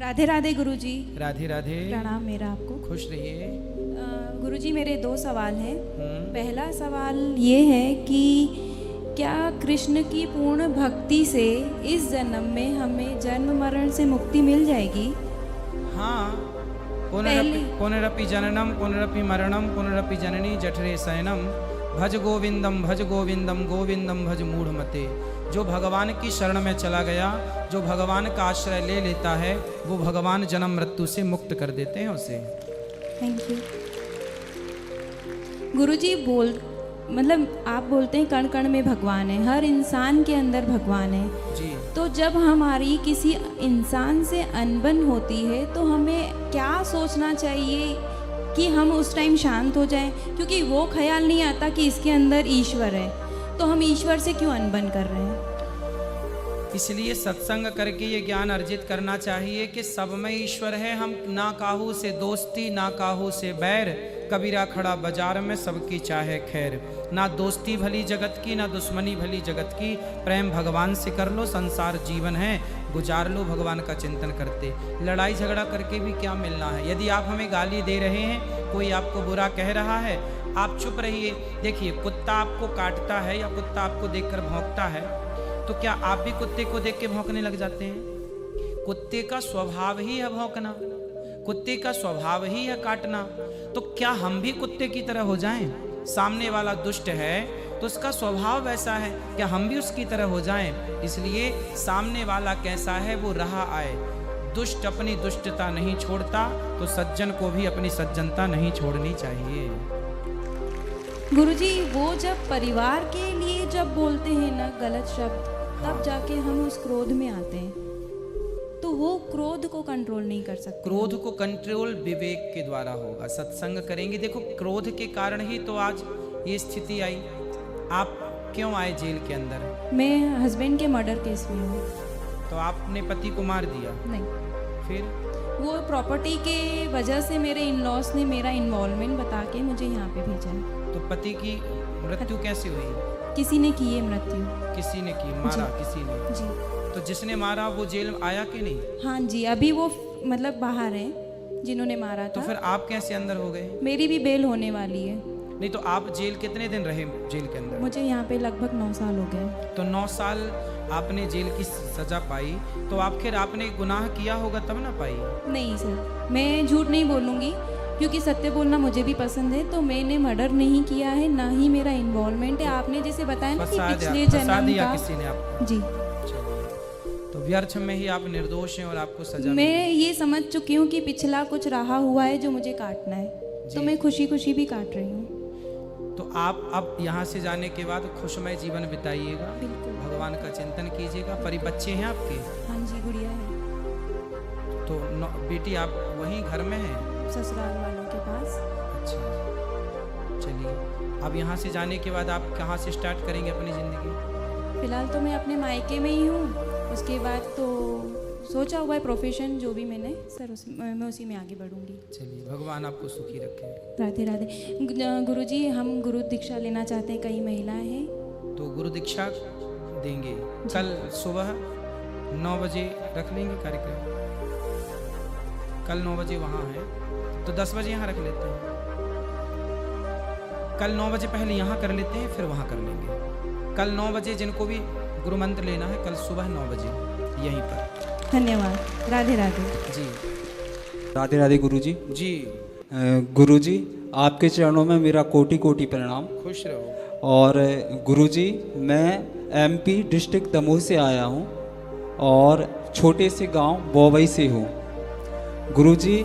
राधे राधे गुरुजी। राधे राधे। प्रणाम मेरा आपको। खुश रहिए। गुरुजी मेरे 2 सवाल हैं। पहला सवाल ये है कि क्या कृष्ण की पूर्ण भक्ति से इस जन्म में हमें जन्म मरण से मुक्ति मिल जाएगी? हाँ। पुनरपि जननम पुनरपि मरणम पुनरपि जननी जठरे शयनम भज गोविंदम गोविंदम भज मूढ़मते। जो भगवान की शरण में चला गया, जो भगवान का आश्रय ले लेता है, वो भगवान जन्म मृत्यु से मुक्त कर देते हैं उसे। थैंक यू गुरुजी। मतलब आप बोलते हैं कण कण में भगवान है, हर इंसान के अंदर भगवान है जी। तो जब हमारी किसी इंसान से अनबन होती है तो हमें क्या सोचना चाहिए कि हम उस टाइम शांत हो जाएं? क्योंकि वो ख्याल नहीं आता कि इसके अंदर ईश्वर है, तो हम ईश्वर से क्यों अनबन कर रहे हैं? इसलिए सत्संग करके ये ज्ञान अर्जित करना चाहिए कि सब में ईश्वर है। हम ना काहू से दोस्ती ना काहू से बैर, कबीरा खड़ा बाजार में सबकी चाहे खैर। ना दोस्ती भली जगत की ना दुश्मनी भली जगत की, प्रेम भगवान से कर लो, संसार जीवन है गुजार लो भगवान का चिंतन करते। लड़ाई झगड़ा करके भी क्या मिलना है? यदि आप हमें गाली दे रहे हैं, कोई आपको बुरा कह रहा है, आप चुप रहिए। देखिए, कुत्ता आपको काटता है या कुत्ता आपको देखकर भौंकता है, तो क्या आप भी कुत्ते को देख के भौंकने लग जाते हैं? कुत्ते का स्वभाव ही है भौंकना, कुत्ते का स्वभाव ही है काटना। तो क्या हम भी कुत्ते की तरह हो जाएं? सामने वाला दुष्ट है तो उसका स्वभाव वैसा है, क्या हम भी उसकी तरह हो जाएं? इसलिए सामने वाला कैसा है वो रहा आए। दुष्ट अपनी दुष्टता नहीं छोड़ता, तो सज्जन को भी अपनी सज्जनता नहीं छोड़नी चाहिए। गुरुजी, वो जब परिवार के लिए जब बोलते हैं ना गलत शब्द, तब जाके हम उस क्रोध में आते हैं, तो वो क्रोध को कंट्रोल नहीं कर सकते। क्रोध को कंट्रोल विवेक के द्वारा होगा, सत्संग करेंगे। देखो, क्रोध के कारण ही तो आज ये स्थिति आई। आप क्यों आए जेल के अंदर? मैं हस्बैंड के मर्डर केस में हूँ। तो आपने पति को मार दिया? नहीं। फिर? वो प्रॉपर्टी के वजह से मेरे इन लॉस ने मेरा इन्वॉल्वमेंट बता के मुझे यहाँ पे भेजा है। तो पति की मृत्यु कैसे हुई? किसी ने की है मृत्यु। किसी ने की? मारा किसी ने? जी। तो जिसने मारा वो जेल आया कि नहीं? हाँ जी, अभी वो मतलब बाहर है जिन्होंने मारा था। तो फिर आप कैसे अंदर हो गए? मेरी भी बेल होने वाली है। नहीं, तो आप जेल कितने दिन रहे जेल के अंदर? मुझे यहाँ पे लगभग 9 साल हो गए। तो 9 साल आपने जेल की सजा पाई, तो आखिर आपने गुनाह किया होगा तब ना पाई? नहीं सर, मैं झूठ नहीं बोलूँगी क्योंकि सत्य बोलना मुझे भी पसंद है। तो मैंने मर्डर नहीं किया है, ना ही मेरा इन्वॉल्वमेंट है। आपने जैसे बताया ना कि पिछले जन्म का किसी ने आपको? जी। तो व्यर्थ में ही आप निर्दोष हैं और आपको सजा मैं ये समझ चुकी हूँ कि पिछला कुछ रहा हुआ है जो मुझे काटना है, तो मैं खुशी खुशी भी काट रही हूँ। तो आप अब यहाँ से जाने के बाद खुशमय जीवन बिताइएगा, भगवान का चिंतन कीजिएगा। बच्चे हैं आपके? हाँ जी, गुड़िया है। तो बेटी आप वहीं घर में हैं? ससुराल वालों के पास। अच्छा, चलिए। अब यहाँ से जाने के बाद आप कहाँ से स्टार्ट करेंगे अपनी ज़िंदगी? फिलहाल तो मैं अपने मायके में ही हूँ, उसके बाद तो सोचा हुआ है प्रोफेशन जो भी मैंने सर मैं उसी में आगे बढ़ूंगी। चलिए, भगवान आपको सुखी रखे। राधे राधे। गुरुजी, हम गुरु दीक्षा लेना चाहते हैं, कई महिलाएं हैं। तो गुरु दीक्षा देंगे कल सुबह 9 बजे रख लेंगे कार्यक्रम। कल 9 बजे वहाँ है, तो 10 बजे यहाँ रख लेते हैं। कल 9 बजे पहले यहाँ कर लेते हैं, फिर वहाँ कर लेंगे। कल 9 बजे जिनको भी गुरु मंत्र लेना है, कल सुबह 9 बजे यहीं पर। धन्यवाद। राधे राधे जी। राधे राधे गुरुजी। जी। गुरुजी, आपके चरणों में मेरा कोटि कोटि प्रणाम। खुश रहो। और गुरुजी, मैं एमपी डिस्ट्रिक्ट दमोह से आया हूँ और छोटे से गांव बोवई से हूँ। गुरुजी,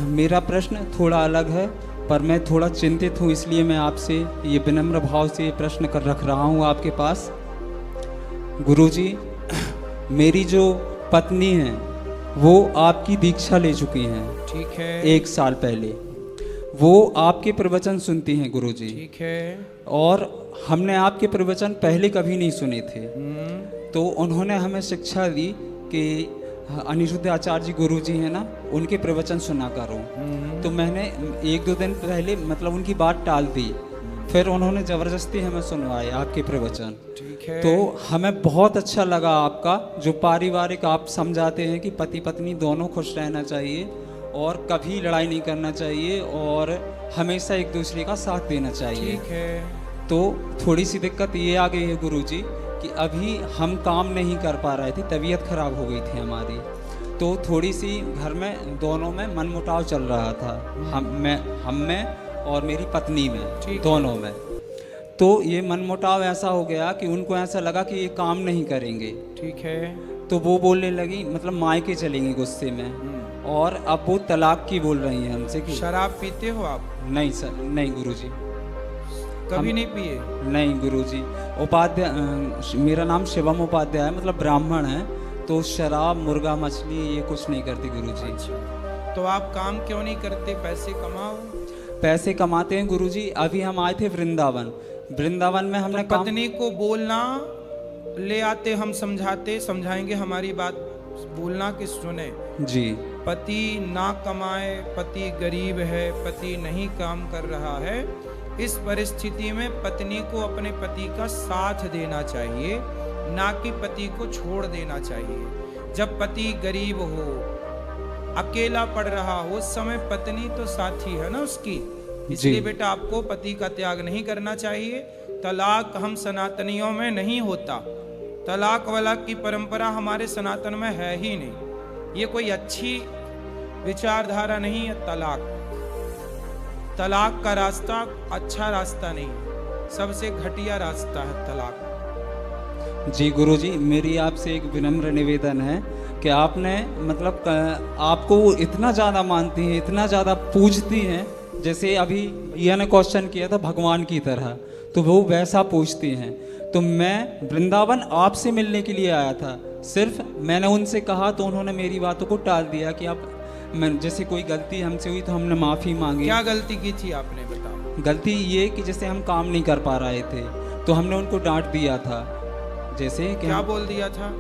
मेरा प्रश्न थोड़ा अलग है, पर मैं थोड़ा चिंतित हूँ, इसलिए मैं आपसे ये विनम्र भाव से ये प्रश्न रख रहा हूँ आपके पास। गुरुजी, मेरी जो पत्नी है वो आपकी दीक्षा ले चुकी हैं। ठीक है। 1 साल पहले वो आपके प्रवचन सुनती हैं गुरुजी। ठीक है। और हमने आपके प्रवचन पहले कभी नहीं सुने थे, तो उन्होंने हमें शिक्षा दी कि अनिरुद्ध आचार्य जी गुरु जी हैं ना, उनके प्रवचन सुना करो। तो मैंने 1-2 दिन पहले मतलब उनकी बात टाल दी, फिर उन्होंने ज़बरदस्ती हमें सुनवाए आपके प्रवचन। ठीक है। तो हमें बहुत अच्छा लगा आपका जो पारिवारिक आप समझाते हैं कि पति पत्नी दोनों खुश रहना चाहिए और कभी लड़ाई नहीं करना चाहिए और हमेशा एक दूसरे का साथ देना चाहिए। ठीक है। तो थोड़ी सी दिक्कत ये आ गई है गुरुजी कि अभी हम काम नहीं कर पा रहे थे, तबीयत खराब हो गई थी हमारी, तो थोड़ी सी घर में दोनों में मनमुटाव चल रहा था, हम में और मेरी पत्नी में, दोनों में। तो ये मनमुटाव ऐसा हो गया कि उनको ऐसा लगा कि ये काम नहीं करेंगे। ठीक है। तो वो बोलने लगी, मतलब मायके चलेंगी गुस्से में, और अब वो तलाक की बोल रही हैं हमसे कि शराब पीते हो आप? नहीं सर, नहीं गुरुजी, कभी नहीं पिए? नहीं गुरुजी। उपाध्याय, मेरा नाम शिवम उपाध्याय है, मतलब ब्राह्मण है, तो शराब मुर्गा मछली ये कुछ नहीं करती गुरुजी। अच्छा, तो आप काम क्यों नहीं करते? पैसे कमाओ। पैसे कमाते हैं गुरुजी। अभी हम आए थे वृंदावन में हमने तो पत्नी को बोलना, ले आते, हम समझाएंगे हमारी बात, बोलना कि सुने जी। पति ना कमाए, पति गरीब है, पति नहीं काम कर रहा है, इस परिस्थिति में पत्नी को अपने पति का साथ देना चाहिए, ना कि पति को छोड़ देना चाहिए। जब पति गरीब हो, अकेला पड़ रहा हो, उस समय पत्नी तो साथी है ना उसकी, इसलिए बेटा आपको पति का त्याग नहीं करना चाहिए। तलाक हम सनातनियों में नहीं होता, तलाक वलाक की परंपरा हमारे सनातन में है ही नहीं, ये कोई अच्छी विचारधारा नहीं है। तलाक का रास्ता अच्छा रास्ता नहीं, सबसे घटिया रास्ता है तलाक। जी गुरुजी, मेरी आपसे एक विनम्र निवेदन है कि आपने मतलब आपको वो इतना ज़्यादा मानती हैं, इतना ज़्यादा पूजती हैं, जैसे अभी यह ने क्वेश्चन किया था भगवान की तरह, तो वो वैसा पूछती हैं। तो मैं वृंदावन आपसे मिलने के लिए आया था, सिर्फ मैंने उनसे कहा तो उन्होंने मेरी बातों को टाल दिया कि आप, मैं जैसे कोई गलती हमसे हुई तो हमने माफ़ी मांगी। क्या गलती की थी आपने, बताओ? गलती ये कि जैसे हम काम नहीं कर पा रहे थे तो हमने उनको डांट दिया था। जैसे कि क्या बोल दिया था?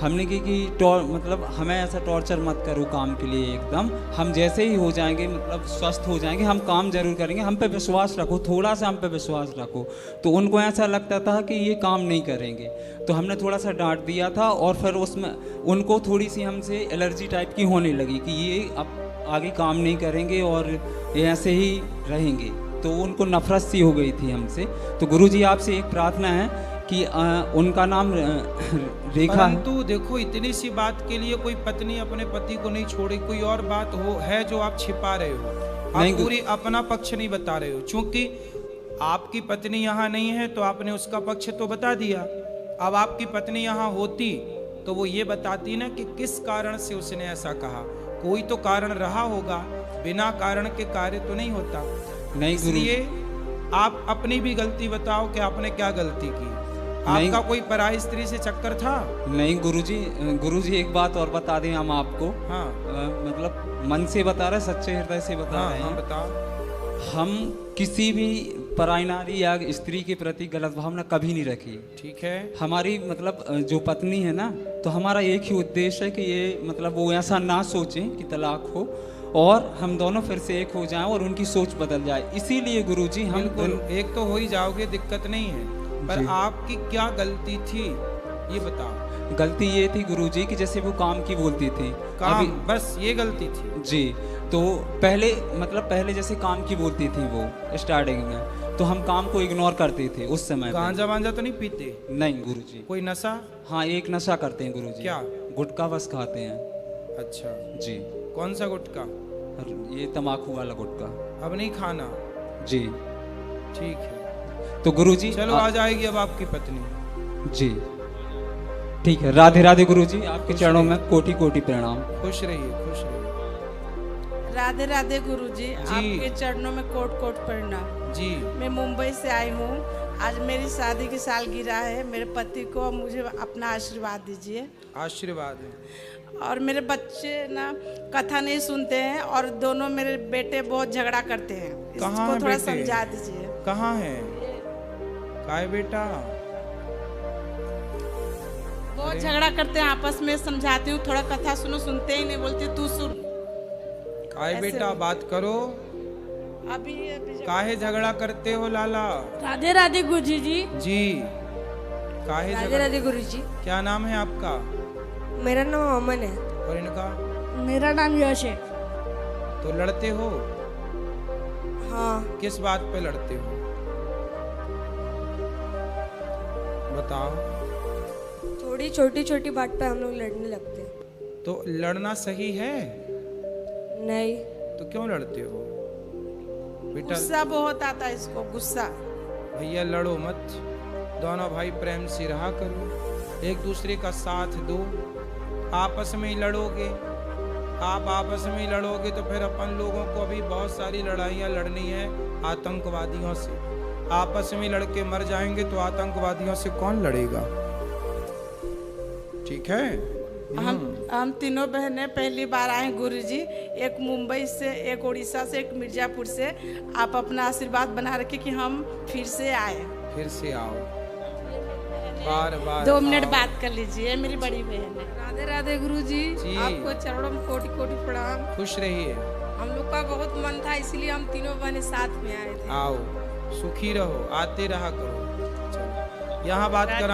हमने कि मतलब हमें ऐसा टॉर्चर मत करो काम के लिए, एकदम हम जैसे ही हो जाएंगे, मतलब स्वस्थ हो जाएंगे, हम काम जरूर करेंगे, हम पे विश्वास रखो, थोड़ा सा हम पे विश्वास रखो। तो उनको ऐसा लगता था कि ये काम नहीं करेंगे, तो हमने थोड़ा सा डांट दिया था, और फिर उसमें उनको थोड़ी सी हमसे एलर्जी टाइप की होने लगी कि ये अब आगे काम नहीं करेंगे और ये ऐसे ही रहेंगे, तो उनको नफरत सी हो गई थी हमसे। तो गुरुजी आपसे एक प्रार्थना है कि उनका नाम रेखा है। परंतु देखो, इतनी सी बात के लिए कोई पत्नी अपने पति को नहीं छोड़े, कोई और बात हो है जो आप छिपा रहे हो, आप पूरी अपना पक्ष नहीं बता रहे हो। चूंकि आपकी पत्नी यहाँ नहीं है तो आपने उसका पक्ष तो बता दिया, अब आपकी पत्नी यहाँ होती तो वो ये बताती ना कि किस कारण से उसने ऐसा कहा, कोई तो कारण रहा होगा, बिना कारण के कार्य तो नहीं होता। नहीं, इसलिए आप अपनी भी गलती बताओ कि आपने क्या गलती की। आपका कोई पराई स्त्री से चक्कर था? नहीं गुरुजी एक बात और बता दें हम आपको। हाँ। मतलब मन से बता रहे, सच्चे हृदय से बता रहे हैं। हाँ, बताओ। हम किसी भी पराई नारी या स्त्री के प्रति गलत भावना कभी नहीं रखी। ठीक है। हमारी मतलब जो पत्नी है ना, तो हमारा एक ही उद्देश्य है कि ये मतलब वो ऐसा ना सोचें कि तलाक हो, और हम दोनों फिर से एक हो जाएं और उनकी सोच बदल जाए। इसीलिए गुरुजी हम बिल्कुल एक तो हो ही जाओगे, दिक्कत नहीं है, पर आपकी क्या गलती थी ये बताओ। गलती ये थी गुरुजी कि जैसे वो काम की बोलती थी, काम बस ये गलती थी जी। तो पहले जैसे काम की बोलती थी वो स्टार्टिंग में, तो हम काम को इग्नोर करते थे उस समय। गांजा वांजा तो नहीं पीते? नहीं गुरुजी। कोई नशा? हाँ, एक नशा करते हैं गुरुजी। क्या? गुटखा बस खाते हैं। अच्छा जी। कौन सा गुटखा? ये तम्बाकू वाला गुटखा। अब नहीं खाना? जी ठीक है। तो गुरुजी चलो आ जाएगी अब आपकी पत्नी। जी ठीक है। राधे राधे गुरुजी, आपके चरणों में कोटि कोटि प्रणाम। खुश रहिए, खुश रहिए। राधे राधे गुरुजी, आपके चरणों में कोट कोट प्रणाम जी। मैं मुंबई से आई हूँ, आज मेरी शादी की सालगिरह है, मेरे पति को मुझे अपना आशीर्वाद दीजिए। आशीर्वाद है। और मेरे बच्चे ना कथा नहीं सुनते हैं, और दोनों मेरे बेटे बहुत झगड़ा करते हैं, इसको थोड़ा समझा दीजिए। कहाँ है? काय बेटा? बहुत झगड़ा करते हैं आपस में, समझाती हूँ थोड़ा कथा सुनो, सुनते ही नहीं, बोलती तू सुन। काय बेटा बात करो। अभी काहे झगड़ा करते हो लाला? राधे राधे गुरुजी जी। जी काहे राधे झगड़ राधे गुरुजी। क्या नाम है आपका मेरा नाम अमन है। और इनका? मेरा नाम यश है। तो लड़ते हो? हाँ। किस बात पे लड़ते हो बताओ। थोड़ी छोटी छोटी बात पे हम लोग लड़ने लगते हैं। तो लड़ना सही है? नहीं। तो क्यों लड़ते हो बेटा? गुस्सा बहुत आता है इसको, गुस्सा। भैया लड़ो मत, दोनों भाई प्रेम से रहा करो, एक दूसरे का साथ दो। आपस में ही लड़ोगे, आप आपस में ही लड़ोगे तो फिर अपन लोगों को अभी बहुत सारी लड़ाइयाँ लड़नी है आतंकवादियों से। आपस में लड़के मर जाएंगे तो आतंकवादियों से कौन लड़ेगा? ठीक है। हम तीनों बहनें पहली बार आए गुरुजी, एक मुंबई से, एक उड़ीसा से, एक मिर्जापुर से। आप अपना आशीर्वाद बना रखे कि हम फिर से आए। फिर से आओ, बार बार 2 मिनट बात कर लीजिए, मेरी बड़ी बहन है। राधे राधे गुरुजी। जी। आपको चरणों में कोटि कोटि प्रणाम। खुश रहिए। हम लोग का बहुत मन था, इसलिए हम तीनों बहनें साथ में आए थे। आओ, सुखी रहो, आते रहा करो। चलो, यहाँ बात करा।